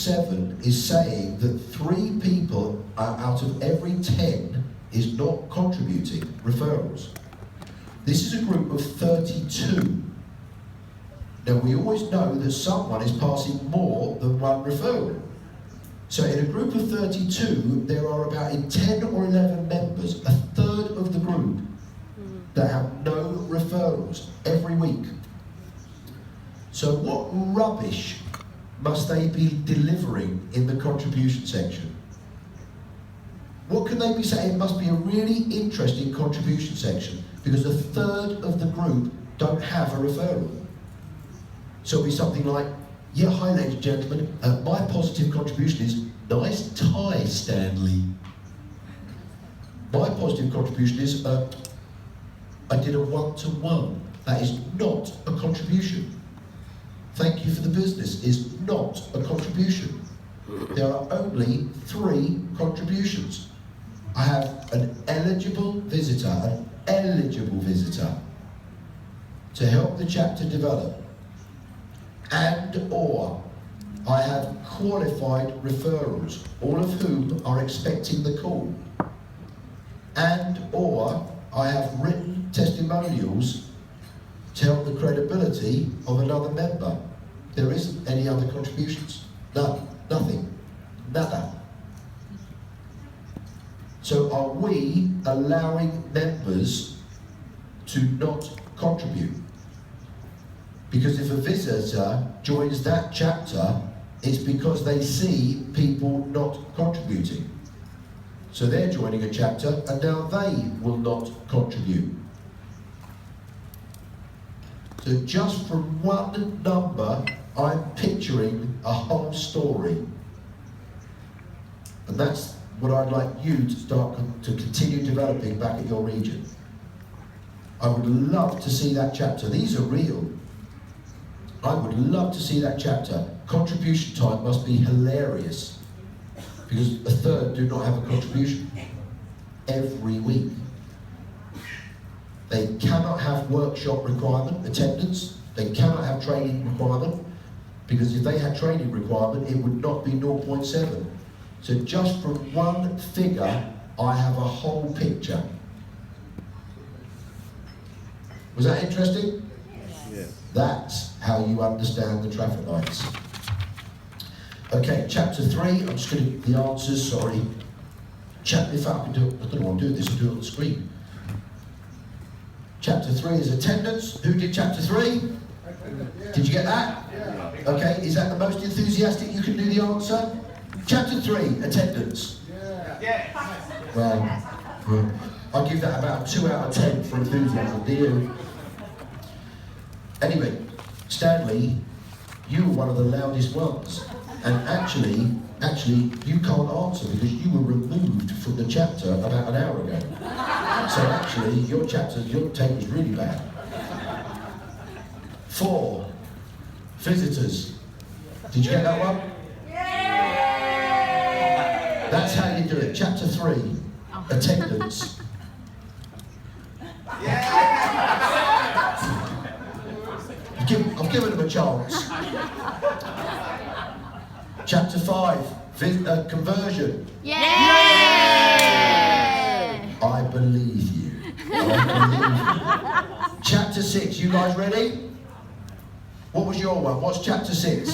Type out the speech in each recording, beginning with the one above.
0.7 is saying that 3 people out of every 10 is not contributing referrals. This is a group of 32. Now we always know that someone is passing more than 1 referral. So in a group of 32, there are about 10 or 11 members, a third of the group, that have no referrals every week. So what rubbish must they be delivering in the contribution section? What can they be saying? It must be a really interesting contribution section, because a third of the group don't have a referral. So it'll be something like, yeah, hi ladies and gentlemen, my positive contribution is, nice tie, Stanley. My positive contribution is, I did a 1-to-1. That is not a contribution. Thank you for the business is not a contribution. There are only 3 contributions. I have an eligible visitor to help the chapter develop, and or I have qualified referrals, all of whom are expecting the call, and or I have written testimonials to help the credibility of another member. There isn't any other contributions. None. Nothing. Nada. So are we allowing members to not contribute? Because if a visitor joins that chapter, it's because they see people not contributing. So they're joining a chapter and now they will not contribute. So just from one number, I'm picturing a whole story. And that's what I'd like you to start to continue developing back at your region. I would love to see that chapter. These are real. I would love to see that chapter. Contribution time must be hilarious, because a third do not have a contribution every week. They cannot have workshop requirement, attendance. They cannot have training requirement, because if they had training requirement, it would not be 0.7. So just from one figure, I have a whole picture. Was that interesting? Yes. That's how you understand the traffic lights. Okay, chapter 3, I'm just going to the answers, sorry. If I can do it, I don't want to do this, I'll do it on the screen. Chapter 3 is attendance. Who did chapter 3? Did you get that? Okay, is that the most enthusiastic you can do the answer? Chapter 3, attendance. Well, I'll give that about a 2 out of 10 for enthusiasm, do you? Anyway, Stanley, you were one of the loudest ones. And actually, you can't answer because you were removed from the chapter about an hour ago. So actually, your take was really bad. 4, visitors. Did you get that one? That's how you do it. Chapter 3, attendance. I've given them a chance. Chapter 5, conversion. Yay! I believe you. Chapter 6, you guys ready? What was your one? What's chapter 6?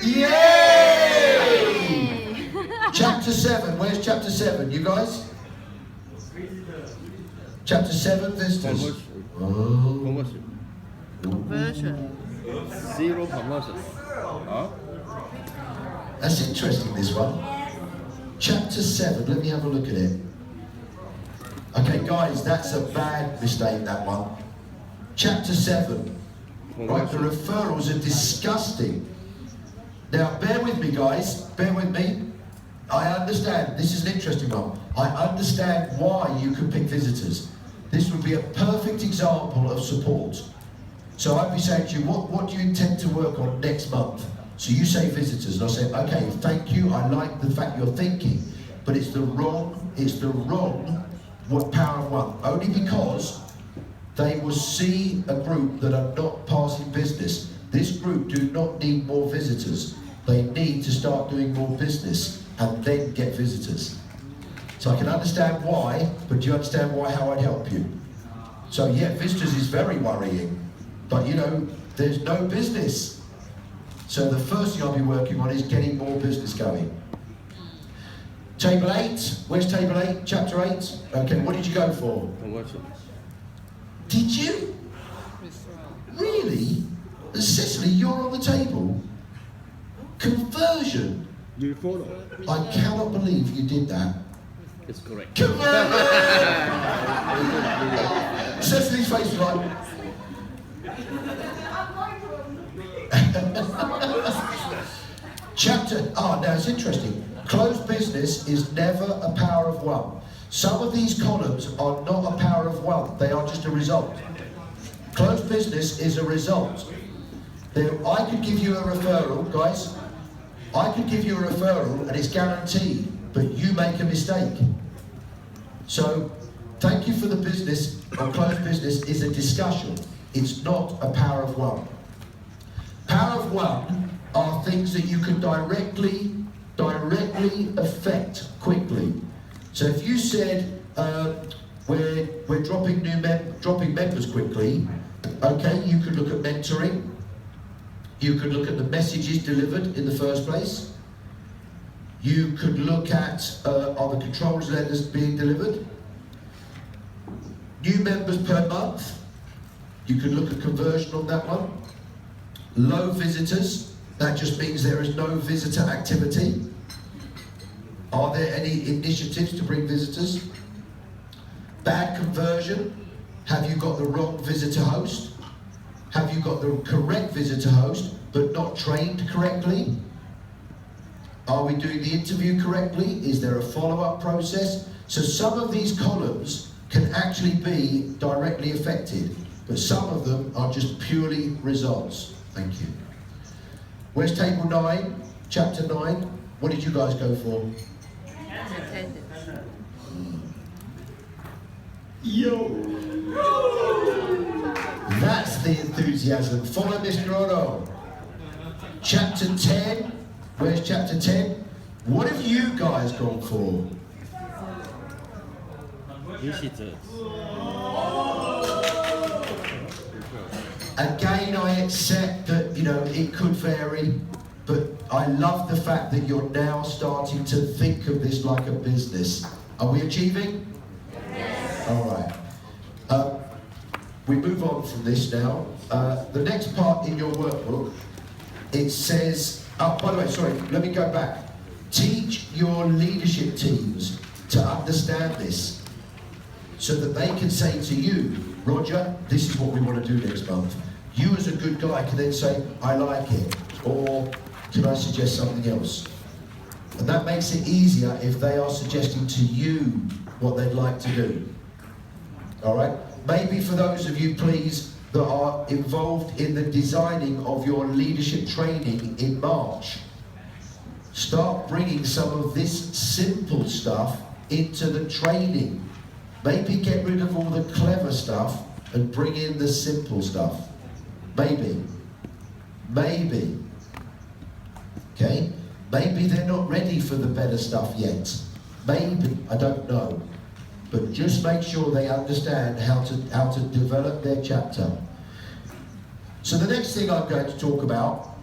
Yay! Chapter 7, where's chapter 7? You guys? Chapter 7, visitors. Conversion. 0 promotion. That's interesting, this one. Chapter 7, let me have a look at it. Okay, guys, that's a bad mistake, that one. Chapter 7. Right, the referrals are disgusting. Now, bear with me, guys. Bear with me. I understand. This is an interesting one. I understand why you could pick visitors. This would be a perfect example of support. So I'd be saying to you, what do you intend to work on next month? So you say visitors, and I'll say, okay, thank you, I like the fact you're thinking, but it's the wrong power of one, only because they will see a group that are not passing business. this group do not need more visitors. They need to start doing more business and then get visitors. So I can understand why, but do you understand how I'd help you? So yeah, visitors is very worrying, but you know, there's no business. So the first thing I'll be working on is getting more business going. Table 8, where's table 8? Chapter 8? Okay, what did you go for? Conversion. Did you? Really? Cecily, you're on the table? Conversion? You follow. I cannot believe you did that. It's correct. Conversion! Cecily's face was like... now it's interesting. Closed business is never a power of one. Some of these columns are not a power of one, they are just a result. Closed business is a result. I could give you a referral, guys. I could give you a referral and it's guaranteed, but you make a mistake. So, thank you for the business, or closed business is a discussion. It's not a power of one. Power of one are things that you can directly affect quickly. So if you said we're dropping members quickly, okay, you could look at mentoring. You could look at the messages delivered in the first place. You could look at are the controls letters being delivered. New members per month. You could look at conversion on that one. Low visitors. That just means there is no visitor activity. Are there any initiatives to bring visitors? Bad conversion. Have you got the wrong visitor host? Have you got the correct visitor host, but not trained correctly? Are we doing the interview correctly? Is there a follow-up process? So some of these columns can actually be directly affected, but some of them are just purely results. Thank you. Where's table 9? Chapter 9. What did you guys go for? Yo! That's the enthusiasm. Follow Mr. Ono. Chapter 10. Where's chapter 10? What have you guys gone for? Visitors. Again, I accept that, you know, it could vary, but I love the fact that you're now starting to think of this like a business. Are we achieving? Yes. All right. We move on from this now. The next part in your workbook, it says, oh, by the way, sorry, let me go back. Teach your leadership teams to understand this so that they can say to you, Roger, this is what we want to do next month. You as a good guy can then say, I like it, or can I suggest something else? And that makes it easier if they are suggesting to you what they'd like to do. All right? Maybe for those of you, please, that are involved in the designing of your leadership training in March, start bringing some of this simple stuff into the training. Maybe get rid of all the clever stuff and bring in the simple stuff. Maybe. Maybe. Okay? Maybe they're not ready for the better stuff yet. Maybe. I don't know. But just make sure they understand how to develop their chapter. So the next thing I'm going to talk about